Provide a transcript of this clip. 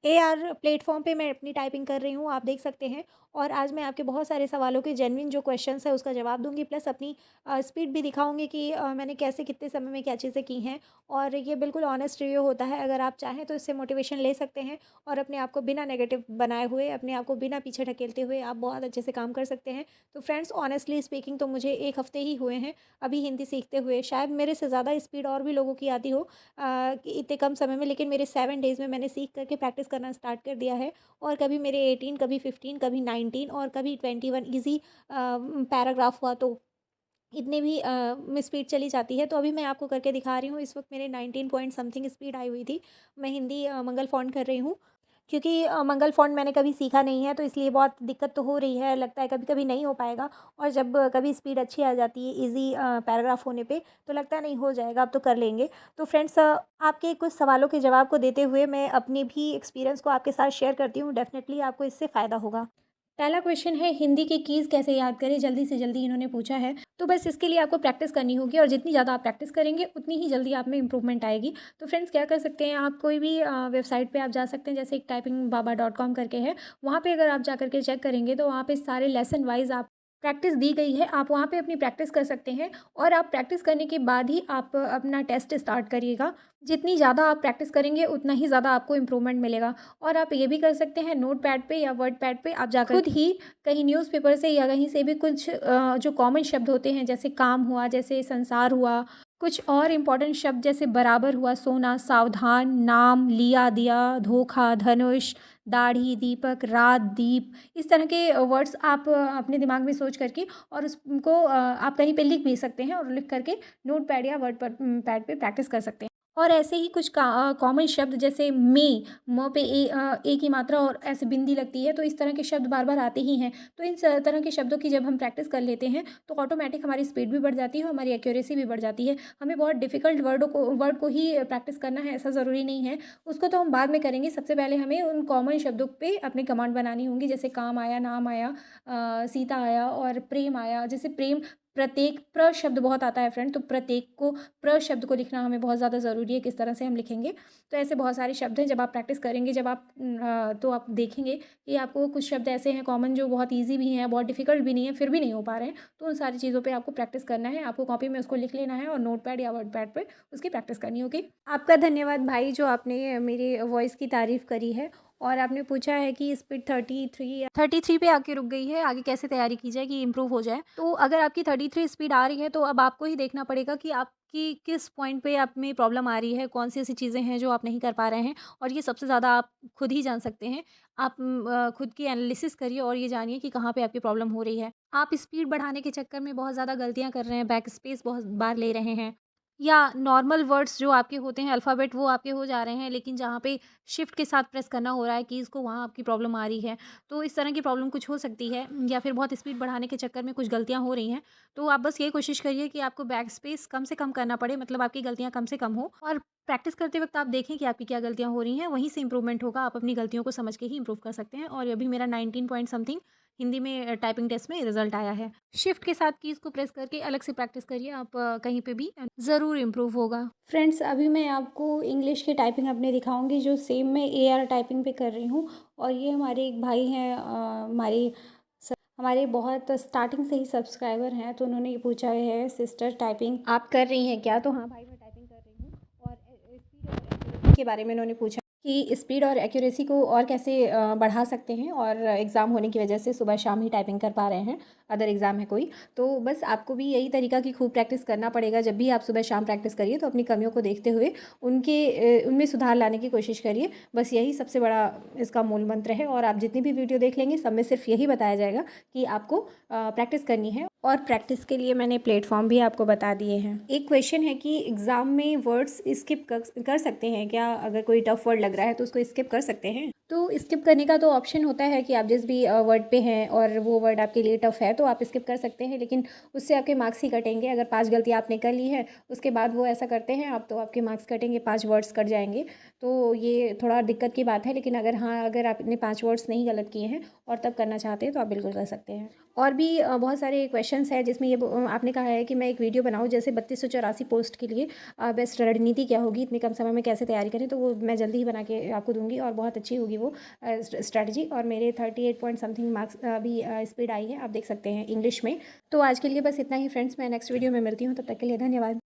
AR platform पे मैं अपनी टाइपिंग कर रही हूँ, आप देख सकते हैं। और आज मैं आपके बहुत सारे सवालों के जेन्युइन जो क्वेश्चंस हैं उसका जवाब दूँगी, प्लस अपनी स्पीड भी दिखाऊँगी कि मैंने कैसे कितने समय में क्या चीज़ें की हैं। और ये बिल्कुल ऑनेस्ट रिव्यू होता है, अगर आप चाहें तो इससे मोटिवेशन ले सकते हैं और अपने आप को बिना नेगेटिव बनाए हुए, अपने आप को बिना पीछे ढकेलते हुए आप बहुत अच्छे से काम कर सकते हैं। तो फ्रेंड्स, ऑनेस्टली स्पीकिंग तो मुझे 1 हफ़्ते ही हुए हैं अभी हिंदी सीखते हुए। शायद मेरे से ज़्यादा स्पीड और भी लोगों की आती हो कि इतने कम समय में, लेकिन मेरे 7 डेज़ में मैंने सीख कर के प्रैक्टिस करना स्टार्ट कर दिया है। और कभी मेरे 18, कभी 15, कभी 19 और कभी 21 ईज़ी पैराग्राफ हुआ तो इतने भी में स्पीड चली जाती है। तो अभी मैं आपको करके दिखा रही हूँ, इस वक़्त मेरे 19 पॉइंट समथिंग स्पीड आई हुई थी। मैं हिंदी मंगल फ़ॉन्ट कर रही हूँ। क्योंकि मंगल फ़ॉन्ट मैंने कभी सीखा नहीं है, तो इसलिए बहुत दिक्कत तो हो रही है, लगता है कभी-कभी नहीं हो पाएगा। और जब कभी स्पीड अच्छी आ जाती है ईज़ी पैराग्राफ होने पे, तो लगता है नहीं हो जाएगा, अब तो कर लेंगे। तो फ्रेंड्स, आपके कुछ सवालों के जवाब को देते हुए मैं अपने भी एक्सपीरियंस को आपके साथ शेयर करती हूँ, डेफ़िनेटली आपको इससे फ़ायदा होगा। पहला क्वेश्चन है, हिंदी के कीज़ कैसे याद करें जल्दी से जल्दी, इन्होंने पूछा है। तो बस इसके लिए आपको प्रैक्टिस करनी होगी और जितनी ज़्यादा आप प्रैक्टिस करेंगे उतनी ही जल्दी आप में इम्प्रूवमेंट आएगी। तो फ्रेंड्स, क्या कर सकते हैं, आप कोई भी वेबसाइट पे आप जा सकते हैं, जैसे एक typingBaba.com करके है। वहाँ पे अगर आप जा कर के चेक करेंगे तो वहाँ पे सारे लेसन वाइज़ आप प्रैक्टिस दी गई है, आप वहाँ पे अपनी प्रैक्टिस कर सकते हैं। और आप प्रैक्टिस करने के बाद ही आप अपना टेस्ट स्टार्ट करिएगा। जितनी ज़्यादा आप प्रैक्टिस करेंगे उतना ही ज़्यादा आपको इम्प्रूवमेंट मिलेगा। और आप ये भी कर सकते हैं, नोटपैड पे या वर्डपैड पे आप जाकर खुद ही कहीं न्यूज़पेपर से या कहीं से भी कुछ जो कॉमन शब्द होते हैं, जैसे काम हुआ, जैसे संसार हुआ, कुछ और इम्पोर्टेंट शब्द जैसे बराबर हुआ, सोना, सावधान, नाम, लिया, दिया, धोखा, धनुष, दाढ़ी, दीपक, रात, दीप, इस तरह के वर्ड्स आप अपने दिमाग में सोच करके और उसको आप कहीं पे लिख भी सकते हैं और लिख करके नोटपैड या वर्ड पैड पे प्रैक्टिस कर सकते हैं। और ऐसे ही कुछ कॉमन शब्द जैसे में, म पे ए की मात्रा और ऐसे बिंदी लगती है, तो इस तरह के शब्द बार बार आते ही हैं। तो इन तरह के शब्दों की जब हम प्रैक्टिस कर लेते हैं तो ऑटोमेटिक हमारी स्पीड भी बढ़ जाती है, हमारी एक्यूरेसी भी बढ़ जाती है। हमें बहुत डिफिकल्ट वर्ड को ही प्रैक्टिस करना है, ऐसा ज़रूरी नहीं है। उसको तो हम बाद में करेंगे, सबसे पहले हमें उन कॉमन शब्दों पे अपनी कमांड बनानी होंगी, जैसे काम आया, नाम आया, सीता आया और प्रेम आया। जैसे प्रेम, प्रत्येक, प्र शब्द बहुत आता है फ्रेंड, तो प्रत्येक को, प्र शब्द को लिखना हमें बहुत ज़्यादा ज़रूरी है, किस तरह से हम लिखेंगे। तो ऐसे बहुत सारे शब्द हैं, जब आप प्रैक्टिस करेंगे, जब आप तो आप देखेंगे कि आपको कुछ शब्द ऐसे हैं कॉमन जो बहुत ईजी भी हैं, बहुत डिफिकल्ट भी नहीं है, फिर भी नहीं हो पा रहे हैं। तो उन सारी चीज़ों पे आपको प्रैक्टिस करना है, आपको कॉपी में उसको लिख लेना है और नोटपैड या वर्डपैड पे उसकी प्रैक्टिस करनी होगी। आपका धन्यवाद भाई, जो आपने मेरी वॉइस की तारीफ़ करी है। और आपने पूछा है कि स्पीड 33 पे आके रुक गई है, आगे कैसे तैयारी की जाए कि इम्प्रूव हो जाए। तो अगर आपकी 33 स्पीड आ रही है तो अब आपको ही देखना पड़ेगा कि आपकी किस पॉइंट पे आप में प्रॉब्लम आ रही है, कौन-सी ऐसी चीज़ें हैं जो आप नहीं कर पा रहे हैं, और ये सबसे ज़्यादा आप खुद ही जान सकते हैं। आप खुद की एनालिसिस करिए और ये जानिए कि कहाँ पे आपकी प्रॉब्लम हो रही है। आप स्पीड बढ़ाने के चक्कर में बहुत ज़्यादा गलतियाँ कर रहे हैं, बैक स्पेस बहुत बार ले रहे हैं, या नॉर्मल वर्ड्स जो आपके होते हैं अल्फ़ाबेट वो आपके हो जा रहे हैं, लेकिन जहाँ पे शिफ्ट के साथ प्रेस करना हो रहा है कीज़ को, वहाँ आपकी प्रॉब्लम आ रही है। तो इस तरह की प्रॉब्लम कुछ हो सकती है, या फिर बहुत स्पीड बढ़ाने के चक्कर में कुछ गलतियाँ हो रही हैं। तो आप बस ये कोशिश करिए कि आपको बैक स्पेस कम से कम करना पड़े, मतलब आपकी गलतियाँ कम से कम हो, और प्रैक्टिस करते वक़्त आप देखें कि आपकी क्या गलतियाँ हो रही हैं, वहीं से इम्प्रूवमेंट होगा। आप अपनी गलतियों को समझ के ही इम्प्रूव कर सकते हैं। और अभी मेरा 19 पॉइंट समथिंग हिंदी में टाइपिंग टेस्ट में रिज़ल्ट आया है। शिफ्ट के साथ कीज़ को प्रेस करके अलग से प्रैक्टिस करिए, आप कहीं पे भी ज़रूर इम्प्रूव होगा। फ्रेंड्स, अभी मैं आपको इंग्लिश की टाइपिंग अपनी दिखाऊँगी, जो सेम मैं एआर टाइपिंग पे कर रही हूँ। और ये हमारे एक भाई हैं, हमारे बहुत स्टार्टिंग से ही सब्सक्राइबर हैं, तो उन्होंने ये पूछा है, सिस्टर टाइपिंग आप कर रही हैं क्या? तो हाँ भाई, मैं टाइपिंग कर रही हूँ। और स्पीड और एक्यूरेसी के बारे में उन्होंने पूछा कि स्पीड और एक्यूरेसी को और कैसे बढ़ा सकते हैं, और एग्ज़ाम होने की वजह से सुबह शाम ही टाइपिंग कर पा रहे हैं, अदर एग्ज़ाम है कोई। तो बस आपको भी यही तरीका की खूब प्रैक्टिस करना पड़ेगा। जब भी आप सुबह शाम प्रैक्टिस करिए तो अपनी कमियों को देखते हुए उनमें सुधार लाने की कोशिश करिए। बस यही सबसे बड़ा इसका मूल मंत्र है। और आप जितनी भी वीडियो देख लेंगे, सब में सिर्फ यही बताया जाएगा कि आपको प्रैक्टिस करनी है। और प्रैक्टिस के लिए मैंने प्लेटफॉर्म भी आपको बता दिए हैं। एक क्वेश्चन है कि एग्ज़ाम में वर्ड्स स्किप कर सकते हैं क्या? अगर कोई टफ वर्ड लग रहा है तो उसको स्किप कर सकते हैं। तो स्किप करने का तो ऑप्शन होता है कि आप जिस भी वर्ड पे हैं और वो वर्ड आपके लिए टफ है तो आप स्किप कर सकते हैं, लेकिन उससे आपके मार्क्स ही कटेंगे। अगर 5 गलती आपने कर ली है, उसके बाद वो ऐसा करते हैं आप, तो आपके मार्क्स कटेंगे, 5 वर्ड्स कट जाएंगे। तो ये थोड़ा दिक्कत की बात है। लेकिन अगर आपने 5 वर्ड्स नहीं गलत किए हैं और तब करना चाहते हैं तो आप बिल्कुल कर सकते हैं। और भी बहुत सारे क्वेश्चंस हैं जिसमें ये आपने कहा है कि मैं एक वीडियो बनाऊं, जैसे 3284 पोस्ट के लिए बेस्ट रणनीति क्या होगी, इतने कम समय में कैसे तैयारी करें, तो वो मैं जल्दी ही बना के आपको दूंगी और बहुत अच्छी होगी होगी वो स्ट्रैटेजी। और मेरे 38 पॉइंट समथिंग मार्क्स अभी स्पीड आई है, आप देख सकते हैं इंग्लिश में। तो आज के लिए बस इतना ही फ्रेंड्स, मैं नेक्स्ट वीडियो में मिलती हूँ, तब तक के लिए धन्यवाद।